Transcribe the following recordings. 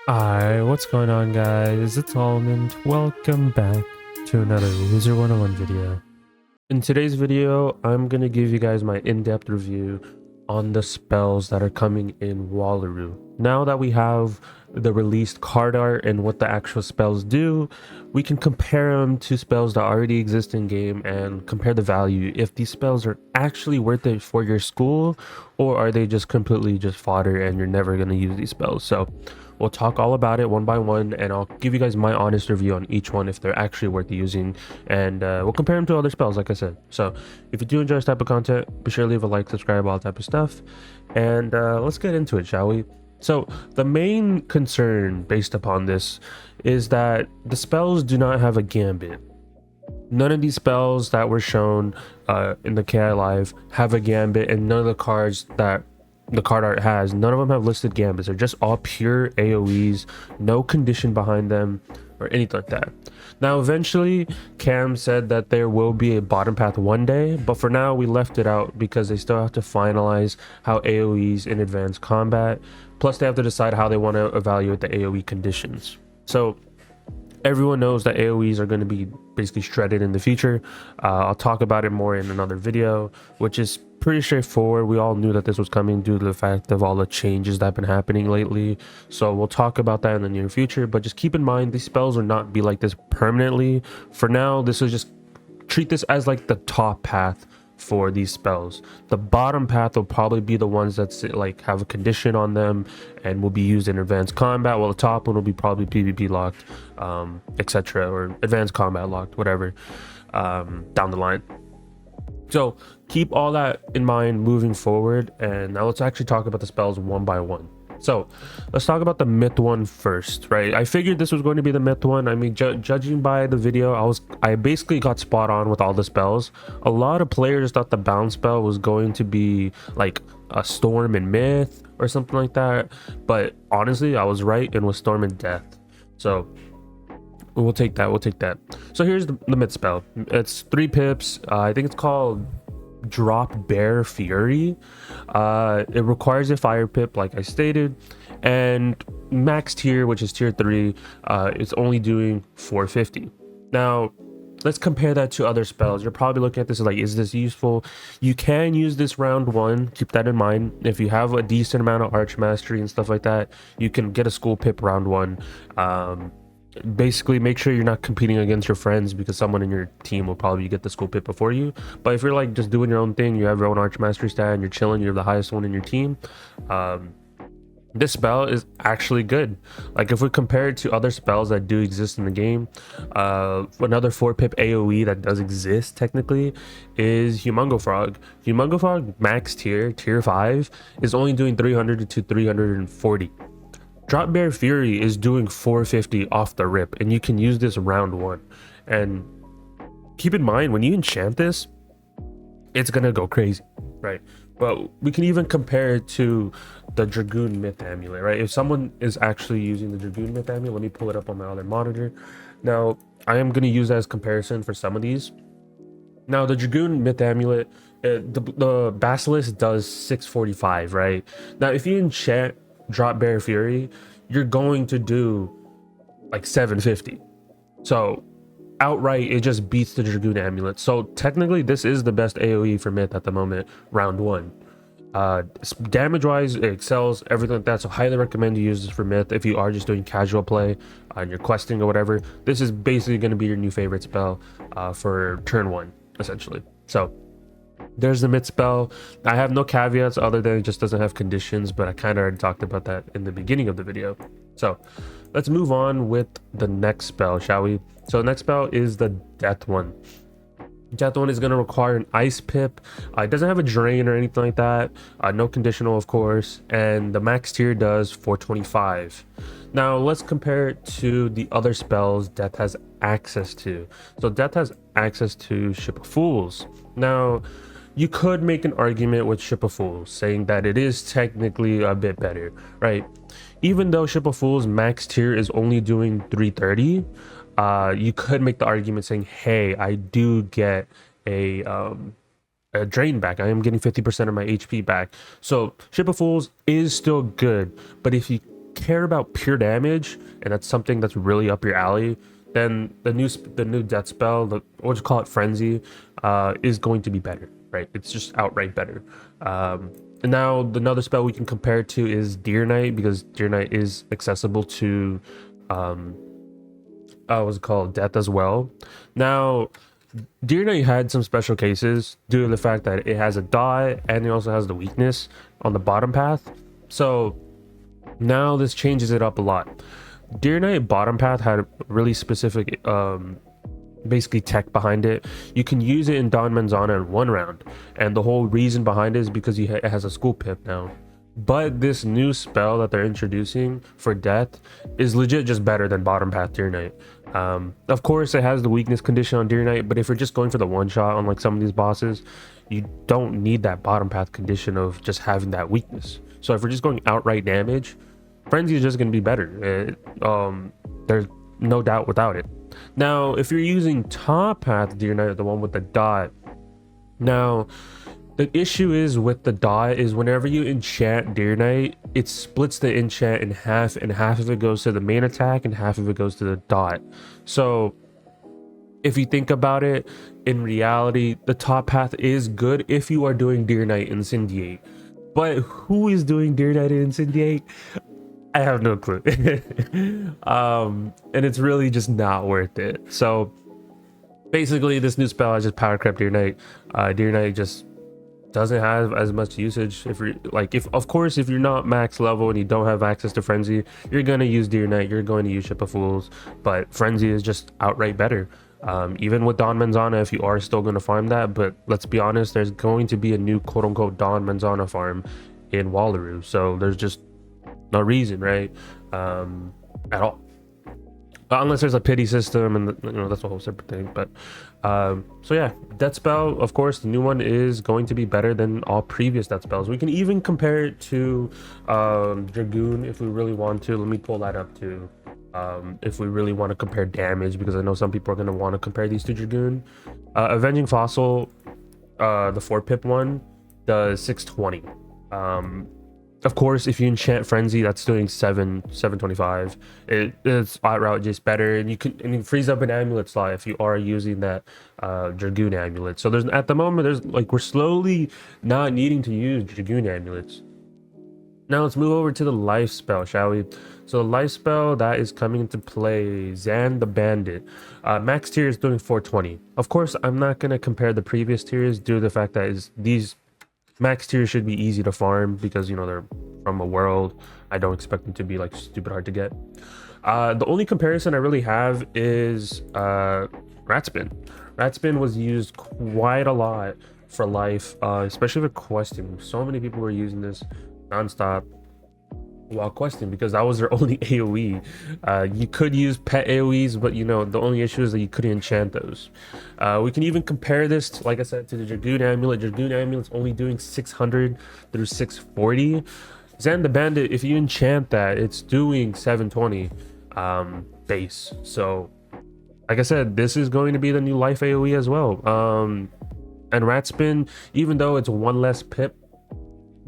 Hi, what's going on guys? It's Almond. Welcome back to another Wizard101 video. In today's video, I'm going to give you guys my in-depth review on the spells that are coming in Wallaru. Now that we have the released card art and what the actual spells do, we can compare them to spells that already exist in game and compare the value if these spells are actually worth it for your school, or are they just completely just fodder and you're never going to use these spells. So we'll talk all about it one by one, and I'll give you guys my honest review on each one if they're actually worth using, and we'll compare them to other spells like I said. So if you do enjoy this type of content, be sure to leave a like, subscribe, all that type of stuff, and let's get into it, shall we? So the main concern based upon this is that the spells do not have a gambit. None of these spells that were shown in the KI Live have a gambit, and none of the cards that the card art has, none of them have listed gambits. They're just all pure AoEs, no condition behind them or anything like that. Now eventually Cam said that there will be a bottom path one day, but for now we left it out because they still have to finalize how AoEs in advanced combat, plus they have to decide how they want to evaluate the AoE conditions. So everyone knows that AoEs are going to be basically shredded in the future. I'll talk about it more in another video, which is pretty straightforward. We all knew that this was coming due to the fact of all the changes that have been happening lately. So we'll talk about that in the near future, but just keep in mind these spells will not be like this permanently. For now, this is just treat this as like the top path for these spells. The bottom path will probably be the ones that like have a condition on them and will be used in advanced combat, while the top one will be probably PvP locked, etc., or advanced combat locked, whatever, down the line. So keep all that in mind moving forward, and now let's actually talk about the spells one by one. So let's talk about the myth one first, right? I figured this was going to be the myth one. I mean, judging by the video, I basically got spot on with all the spells. A lot of players thought the bounce spell was going to be like a storm and myth or something like that, but honestly I was right, and was storm and death. So we'll take that. So here's the myth spell. It's 3 pips. I think it's called Drop Bear Fury. It requires a fire pip like I stated, and max tier, which is tier 3, it's only doing 450. Now let's compare that to other spells. You're probably looking at this like, is this useful? You can use this round 1, keep that in mind. If you have a decent amount of arch mastery and stuff like that, you can get a school pip round 1. Basically make sure you're not competing against your friends, because someone in your team will probably get the school pip before you. But if you're like just doing your own thing, you have your own arch mastery stat and you're chilling, you're the highest one in your team, this spell is actually good. Like if we compare it to other spells that do exist in the game, another 4 pip AoE that does exist technically is Humongo Frog. Humongo Frog max tier 5 is only doing 300 to 340. Drop Bear Fury is doing 450 off the rip, and you can use this round 1. And keep in mind, when you enchant this, it's gonna go crazy, right? But we can even compare it to the Dragoon Myth Amulet, right? If someone is actually using the Dragoon Myth Amulet, let me pull it up on my other monitor. Now I am gonna use that as comparison for some of these. Now the Dragoon Myth Amulet, the Basilisk does 645, right? Now if you enchant Drop Bear Fury, you're going to do like 750. So outright it just beats the Dragoon Amulet. So technically this is the best AoE for myth at the moment, round 1. Damage wise it excels, everything like that. So highly recommend you use this for myth if you are just doing casual play and you're questing or whatever. This is basically going to be your new favorite spell for turn 1 essentially. So there's the myth spell. I have no caveats other than it just doesn't have conditions, but I kind of already talked about that in the beginning of the video. So let's move on with the next spell, shall we? So the next spell is the death one. Death one is going to require an ice pip. It doesn't have a drain or anything like that. No conditional, of course, and the max tier does 425. Now let's compare it to the other spells Death has access to. So Death has access to Ship of Fools. Now you could make an argument with Ship of Fools, saying that it is technically a bit better, right? Even though Ship of Fools max tier is only doing 330, you could make the argument saying, hey, I do get a drain back. I am getting 50% of my HP back. So Ship of Fools is still good, but if you care about pure damage, and that's something that's really up your alley, then the new death spell, the what you call it, frenzy, is going to be better, right? It's just outright better. And now another spell we can compare it to is Deer Knight, because Deer Knight is accessible to what's it called, death as well. Now Deer Knight had some special cases due to the fact that it has a dot and it also has the weakness on the bottom path. So now this changes it up a lot. Deer Knight bottom path had a really specific basically tech behind it. You can use it in Don Manzana in 1 round, and the whole reason behind it is because it has a school pip now. But this new spell that they're introducing for death is legit just better than bottom path Deer Knight. Of course it has the weakness condition on Deer Knight, but if you're just going for the one shot on like some of these bosses, you don't need that bottom path condition of just having that weakness. So if we're just going outright damage, frenzy is just going to be better. There's no doubt without it. Now if you're using top path Deer Knight, the one with the dot, now the issue is with the dot is whenever you enchant Deer Knight, it splits the enchant in half, and half of it goes to the main attack and half of it goes to the dot. So if you think about it, in reality, the top path is good if you are doing Deer Knight Incendiate. But who is doing Deer Knight Incendiate? I have no clue. And it's really just not worth it. So basically this new spell, I just power crept Deer Knight. Deer Knight just doesn't have as much usage. If you're like, of course if you're not max level and you don't have access to frenzy, you're gonna use Deer Knight, you're going to use Ship of Fools, but frenzy is just outright better. Even with Don Manzana, if you are still going to farm that, but let's be honest, there's going to be a new quote-unquote Don Manzana farm in Wallaru, so there's just no reason, right, at all, unless there's a pity system, and you know, that's a whole separate thing. But so yeah, death spell, of course the new one is going to be better than all previous death spells. We can even compare it to Dragoon if we really want to. Let me pull that up too. If we really want to compare damage, because I know some people are going to want to compare these to Dragoon. Avenging Fossil, the 4-pip one, does 620. Of course if you enchant frenzy, that's doing 725. It's outright just better, and you it frees up an amulet slot if you are using that Dragoon amulet. So there's, at the moment, there's like, we're slowly not needing to use Dragoon amulets. Now let's move over to the life spell, shall we? So the life spell that is coming into play, Zan the Bandit. Max tier is doing 420. Of course, I'm not going to compare the previous tiers due to the fact that these max tiers should be easy to farm, because, you know, they're from a world. I don't expect them to be like stupid hard to get. The only comparison I really have is Ratspin. Ratspin was used quite a lot for life, especially for questing. So many people were using this non-stop while questing, because that was their only AoE. You could use pet AoEs, but you know, the only issue is that you couldn't enchant those. We can even compare this to, like I said, to the Dragoon amulet. Dragoon amulet's only doing 600 through 640. Zan the Bandit, if you enchant that, it's doing 720 base. So like I said, this is going to be the new life AoE as well. And Ratspin, even though it's 1 less pip,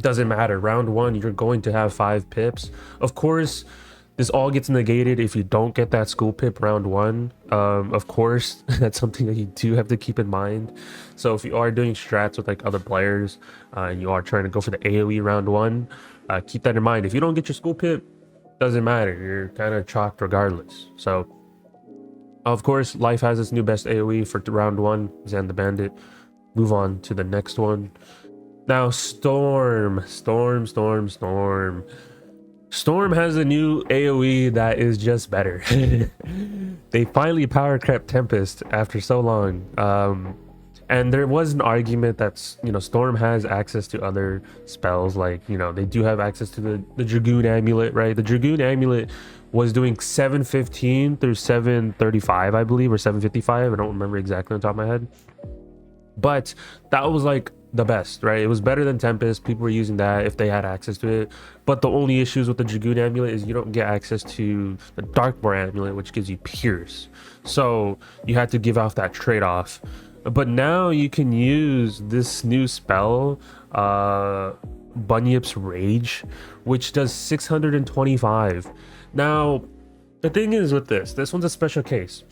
doesn't matter. Round 1, you're going to have 5 pips. Of course, this all gets negated if you don't get that school pip round 1. Of course, that's something that you do have to keep in mind. So if you are doing strats with like other players, and you are trying to go for the AoE round 1, keep that in mind. If you don't get your school pip, doesn't matter. You're kind of chalked regardless. So of course, life has its new best AoE for round 1, Zan the Bandit. Move on to the next one. Now Storm has a new AoE that is just better. They finally power crept Tempest after so long. And there was an argument that, you know, Storm has access to other spells, like, you know, they do have access to the Dragoon amulet, right? The Dragoon amulet was doing 715 through 735, I believe, or 755. I don't remember exactly on top of my head, but that was like the best, right? It was better than Tempest. People were using that if they had access to it. But the only issues with the Dragoon amulet is you don't get access to the Darkmoor amulet, which gives you Pierce. So you had to give off that trade-off. But now you can use this new spell Bunyip's Rage, which does 625. Now, the thing is with this one's a special case.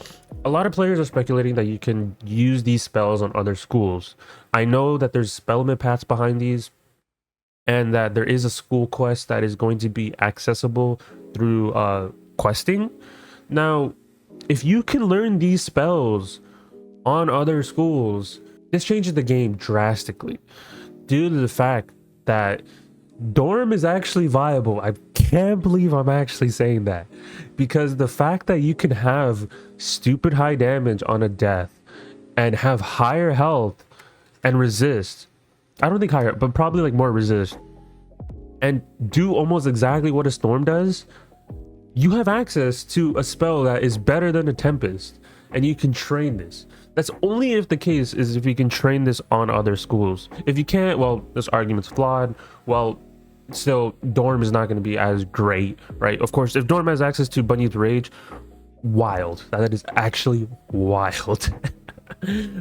A lot of players are speculating that you can use these spells on other schools. I know that there's spell limit paths behind these, and that there is a school quest that is going to be accessible through questing. Now, if you can learn these spells on other schools, this changes the game drastically due to the fact that Dorm is actually viable. I can't believe I'm actually saying that, because the fact that you can have stupid high damage on a death and have higher health and resist, I don't think higher, but probably like more resist, and do almost exactly what a Storm does, you have access to a spell that is better than a Tempest, and you can train this. That's only if the case is if you can train this on other schools. If you can't, well, this argument's flawed. Well, still, Dorm is not going to be as great, right? Of course, if Dorm has access to Bunyip's Rage, wild. That is actually wild.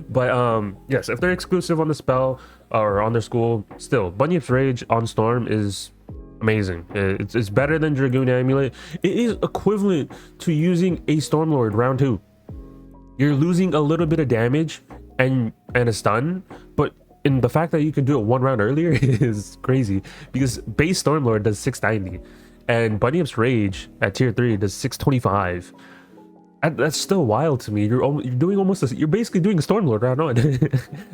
But yes, if they're exclusive on the spell or on their school, still, Bunyip's Rage on Storm is amazing. It's better than Dragoon Amulet. It is equivalent to using a Stormlord round 2. You're losing a little bit of damage and a stun, but in the fact that you can do it one round earlier is crazy, because base Stormlord does 690 and Bunyip's Rage at tier 3 does 625. That's still wild to me. You're doing almost this, you're basically doing Stormlord round 1.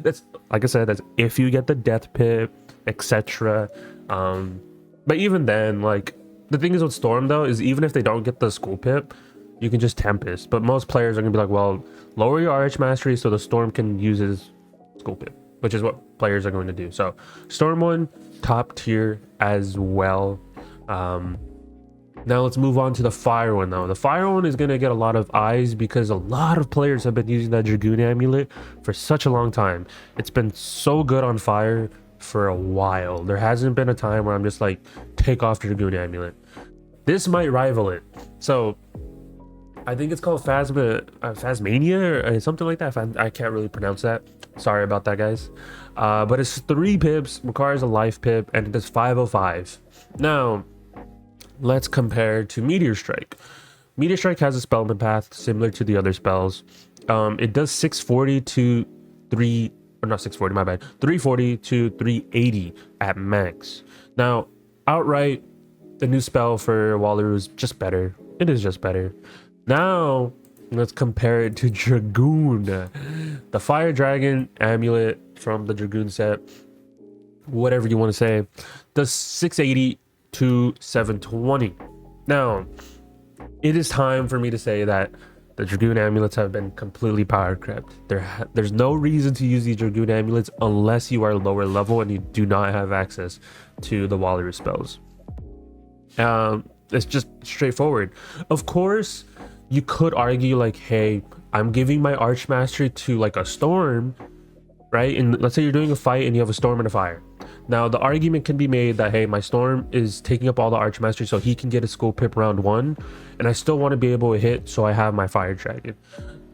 That's, like I said, that's if you get the death pip, etc. But even then, like, the thing is with Storm though is even if they don't get the school pip, you can just Tempest. But most players are gonna be like, well, lower your RH mastery so the Storm can use his school pip, which is what players are going to do. So Storm 1, top tier as well. Now let's move on to the Fire one though. The Fire one is gonna get a lot of eyes because a lot of players have been using that Dragoon Amulet for such a long time. It's been so good on Fire for a while. There hasn't been a time where I'm just like, take off Dragoon Amulet. This might rival it. So I think it's called Phasmania or something like that. I can't really pronounce that. Sorry about that, guys. But it's 3 pips, requires a life pip, and it does 505. Now, let's compare to Meteor Strike. Meteor Strike has a spell path similar to the other spells. It does 640 to 340 to 380 at max. Now, outright, the new spell for Wallaru is just better. It is just better. Now, let's compare it to Dragoon. The Fire Dragon Amulet from the Dragoon set, whatever you want to say, does 680 to 720. Now, it is time for me to say that the Dragoon Amulets have been completely power crept. There's no reason to use these Dragoon Amulets unless you are lower level and you do not have access to the Wallaru spells. It's just straightforward. Of course, you could argue like, hey, I'm giving my Arch Mastery to like a Storm, right? And let's say you're doing a fight and you have a Storm and a Fire. Now, the argument can be made that, hey, my Storm is taking up all the Arch Mastery so he can get a school pip round 1, and I still want to be able to hit, so I have my Fire Dragon.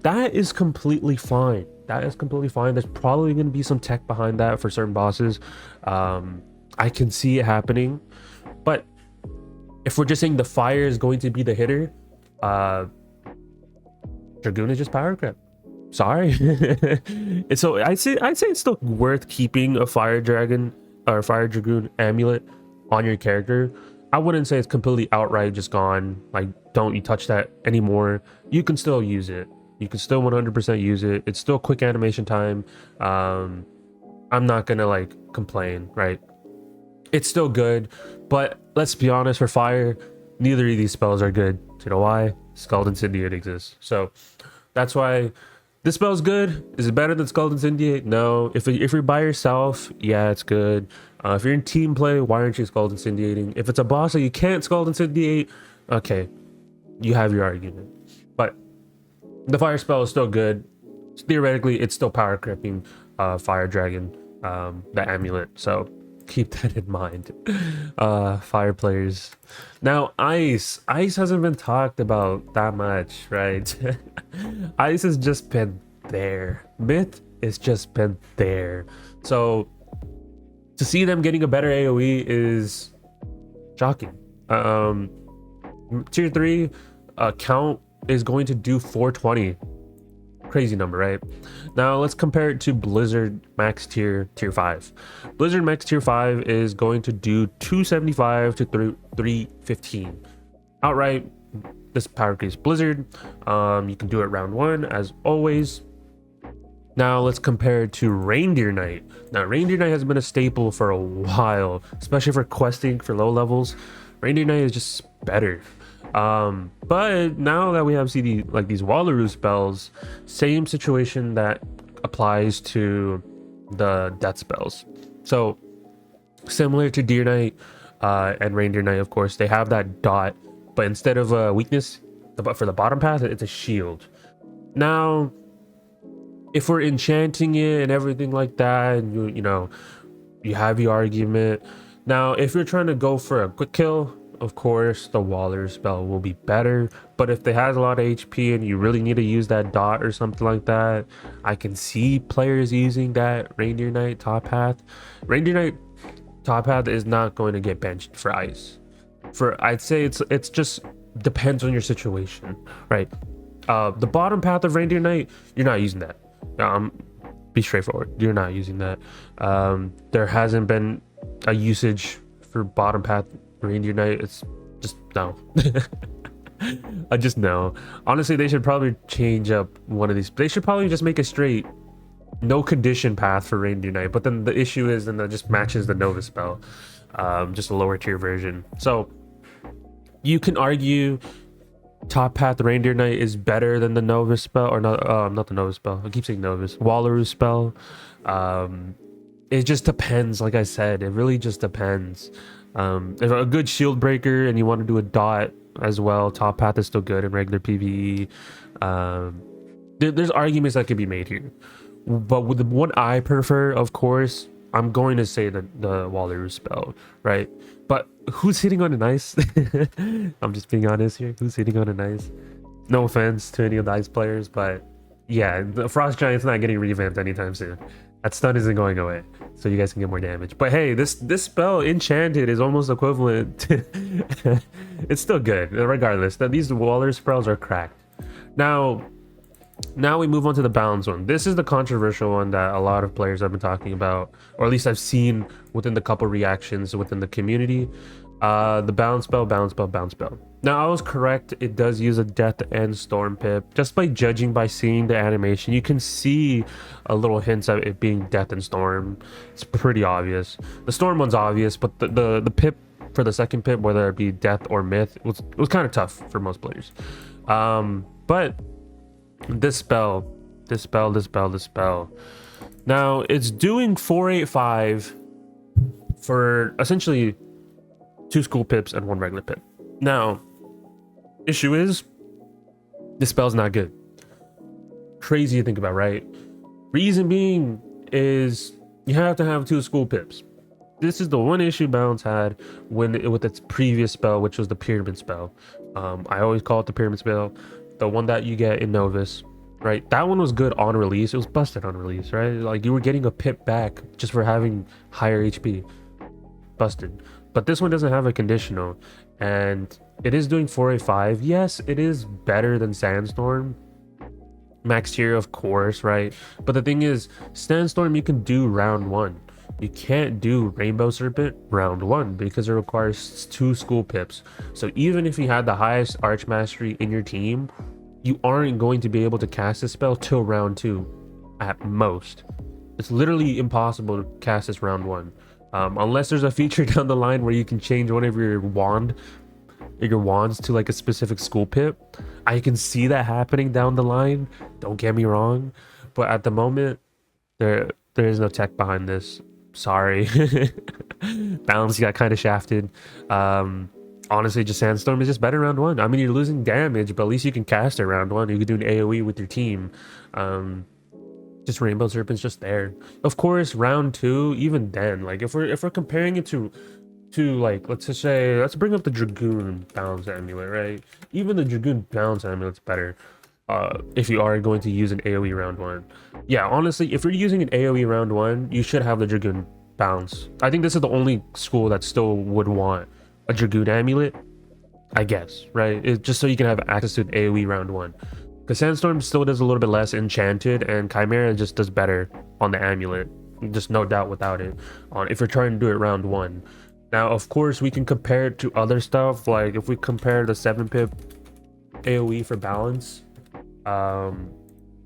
That is completely fine. That is completely fine. There's probably going to be some tech behind that for certain bosses. I can see it happening. But if we're just saying the Fire is going to be the hitter, Dragoon is just power crept. Sorry. And so I'd say it's still worth keeping a Fire Dragon or Fire Dragoon Amulet on your character. I wouldn't say it's completely outright just gone, like, don't you touch that anymore. You can still use it. You can still 100% use it. It's still quick animation time. I'm not gonna like complain, right? It's still good, but let's be honest, for Fire, neither of these spells are good. Do you know why? Scald Incendiate exists. So that's why this spell's good. Is it better than Scald Incendiate? No. If you're by yourself, yeah, it's good. If you're in team play, why aren't you Scald Incendiating? If it's a boss that you can't Scald Incendiate, okay, you have your argument. But the Fire spell is still good. Theoretically, it's still power creeping Fire Dragon, the amulet. So keep that in mind, Fire players. Now, Ice hasn't been talked about that much, right? Ice has just been there. Myth has just been there. So To see them getting a better AoE is shocking. Tier 3 count is going to do 420. Crazy number, right? Now let's compare it to Blizzard max tier 5. Blizzard max tier 5 is going to do 275 to 315 outright. This power increase Blizzard. You can do it round 1 as always. Now let's compare it to Reindeer Knight. Now Reindeer Knight has been a staple for a while, especially for questing for low levels. Reindeer Knight is just better. But now that we have these Wallaru spells, same situation that applies to the death spells. So similar to Deer Knight and Reindeer Knight, of course, they have that dot, but instead of a weakness, for the bottom path, it's a shield. Now, if we're enchanting it and everything like that, and you have your argument. Now, if you're trying to go for a quick kill, of course, the Wallaru spell will be better. But if it has a lot of HP and you really need to use that dot or something like that, I can see players using that Reindeer Knight top path. Reindeer Knight top path is not going to get benched for ice. I'd say it's just depends on your situation, right? The bottom path of Reindeer Knight, you're not using that. Be straightforward, you're not using that. There hasn't been a usage for bottom path Reindeer Knight. It's just no. I just know. Honestly, they should probably change up one of these. They should probably just make a straight no condition path for Reindeer Knight. But then the issue is then that just matches the Nova spell, just a lower tier version. So you can argue top path Reindeer Knight is better than the Nova spell, or not the Nova spell. I keep saying Novus. Wallaru spell. It just depends. Like I said, it really just depends. If a good shield breaker and you want to do a dot as well, top path is still good in regular PvE. There's arguments that could be made here, but with the one I prefer, of course, I'm going to say the Wallaru spell, right? But who's hitting on a nice? I'm just being honest here. Who's hitting on a nice? No offense to any of the ice players, but yeah, the Frost Giant's not getting revamped anytime soon. That stun isn't going away, so you guys can get more damage. But hey, this spell enchanted is almost equivalent to it's still good regardless. That these Wallaru spells are cracked. Now we move on to the balance one. This is the controversial one that a lot of players have been talking about, or at least I've seen within the couple reactions within the community. The balance spell. Now I was correct, it does use a death and storm pip. Just by judging by seeing the animation, you can see a little hints of it being death and storm. It's pretty obvious. The storm one's obvious, but the pip for the second pip, whether it be death or myth, it was kind of tough for most players. But this spell. Now it's doing 485 for essentially 2 school pips and 1 regular pip. Now, issue is this spell's not good. Crazy to think about, right? Reason being is you have to have 2 school pips. This is the one issue Balance had with its previous spell, which was the pyramid spell. I always call it the pyramid spell, the one that you get in Novus, right? That one was good on release. It was busted on release, right? Like you were getting a pip back just for having higher HP. Busted. But this one doesn't have a conditional, and it is doing 485. Yes, it is better than Sandstorm. Max tier, of course, right? But the thing is, Sandstorm you can do round 1. You can't do Rainbow Serpent round 1 because it requires 2 school pips. So even if you had the highest Arch Mastery in your team, you aren't going to be able to cast this spell till round 2 at most. It's literally impossible to cast this round 1. Unless there's a feature down the line where you can change one of your wands to like a specific school pip. I can see that happening down the line, don't get me wrong, but at the moment there is no tech behind this. Sorry. Balance, you got kind of shafted. Honestly, just Sandstorm is just better round 1. I mean, you're losing damage, but at least you can cast it round 1. You can do an AoE with your team. Just Rainbow Serpent's just there. Of course, round 2, even then, like if we're comparing it to like, let's bring up the Dragoon Balance Amulet, right? Even the Dragoon Balance Amulet's better if you are going to use an AoE round 1. Yeah, honestly, if you're using an AoE round 1, you should have the Dragoon balance. I think this is the only school that still would want a Dragoon Amulet, I guess, right? Just so you can have access to an AoE round 1. Because Sandstorm still does a little bit less Enchanted, and Chimera just does better on the Amulet. Just no doubt without it. If you're trying to do it round 1. Now, of course, we can compare it to other stuff. Like if we compare the 7-pip AoE for balance,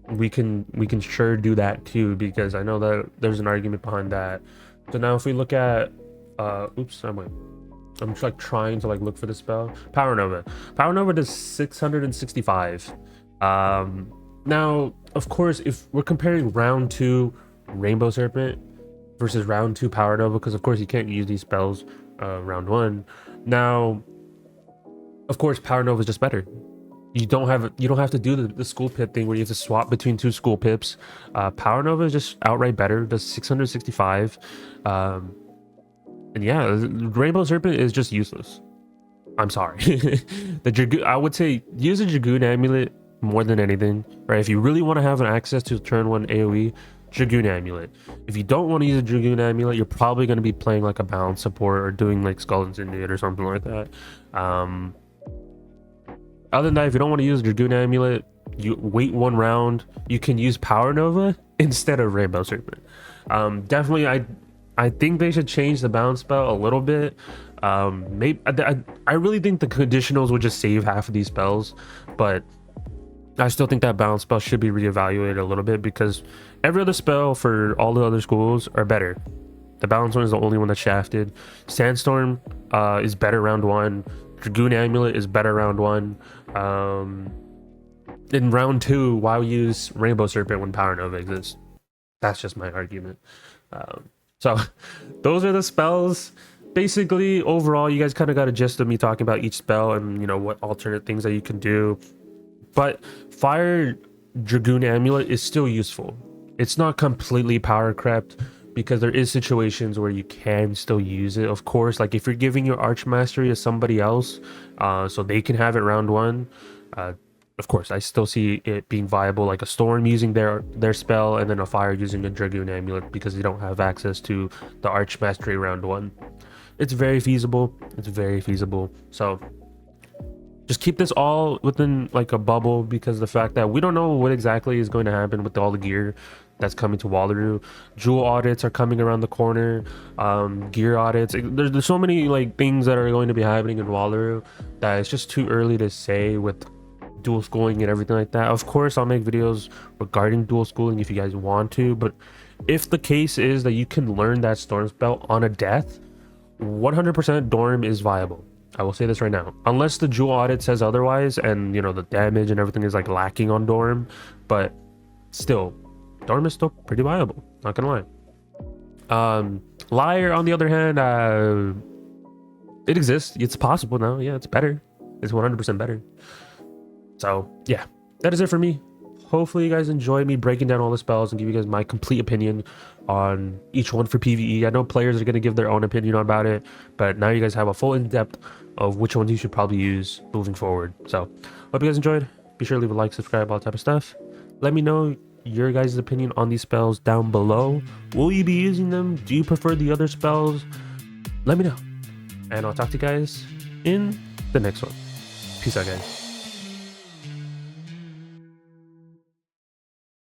we can sure do that too, because I know that there's an argument behind that. So now if we look at oops, I'm just like trying to like look for the spell. Power Nova does 665. Now of course, if we're comparing round 2 Rainbow Serpent versus round 2 Power Nova, because of course you can't use these spells round 1. Now of course Power Nova is just better. You don't have to do the school pip thing where you have to swap between 2 school pips. Power Nova is just outright better, does 665. And yeah, Rainbow Serpent is just useless. I'm sorry. The Dragoon, I would say use a Dragoon Amulet more than anything, right? If you really want to have an access to turn 1 AoE, Dragoon Amulet. If you don't want to use a Dragoon Amulet, you're probably going to be playing like a balance support or doing like Skull and Syndicate or something like that. Other than that, if you don't want to use Dragoon Amulet, you wait 1 round. You can use Power Nova instead of Rainbow Serpent. Definitely, I think they should change the balance spell a little bit. Maybe I really think the conditionals would just save half of these spells, but I still think that balance spell should be reevaluated a little bit, because every other spell for all the other schools are better. The balance one is the only one that's shafted. Sandstorm is better round 1. Dragoon Amulet is better round 1. In round 2, why use Rainbow Serpent when Power Nova exists? That's just my argument. So those are the spells. Basically, overall, you guys kind of got a gist of me talking about each spell and, you know, what alternate things that you can do. But Fire Dragoon Amulet is still useful. It's not completely power crept, because there is situations where you can still use it. Of course, like if you're giving your Arch Mastery to somebody else, so they can have it round 1, of course I still see it being viable, like a Storm using their spell and then a Fire using a Dragoon Amulet, because they don't have access to the Arch Mastery round 1. It's very feasible. So just keep this all within like a bubble, because the fact that we don't know what exactly is going to happen with all the gear that's coming to Wallaru. Jewel audits are coming around the corner. Gear audits. There's so many like things that are going to be happening in Wallaru that it's just too early to say with dual schooling and everything like that. Of course, I'll make videos regarding dual schooling if you guys want to, but if the case is that you can learn that Storm spell on a death, 100% Dorm is viable. I will say this right now, unless the Jewel audit says otherwise and, you know, the damage and everything is like lacking on Dorm, but still Dorm is still pretty viable, not gonna lie. Liar, on the other hand, it exists. It's possible now. Yeah, it's better. It's 100% better. So yeah, that is it for me. Hopefully you guys enjoyed me breaking down all the spells and give you guys my complete opinion on each one for PvE. I know players are going to give their own opinion about it, but now you guys have a full in-depth of which ones you should probably use moving forward. So hope you guys enjoyed. Be sure to leave a like, subscribe, all that type of stuff. Let me know your guys' opinion on these spells down below. Will you be using them? Do you prefer the other spells? Let me know, and I'll talk to you guys in the next one. Peace out, guys.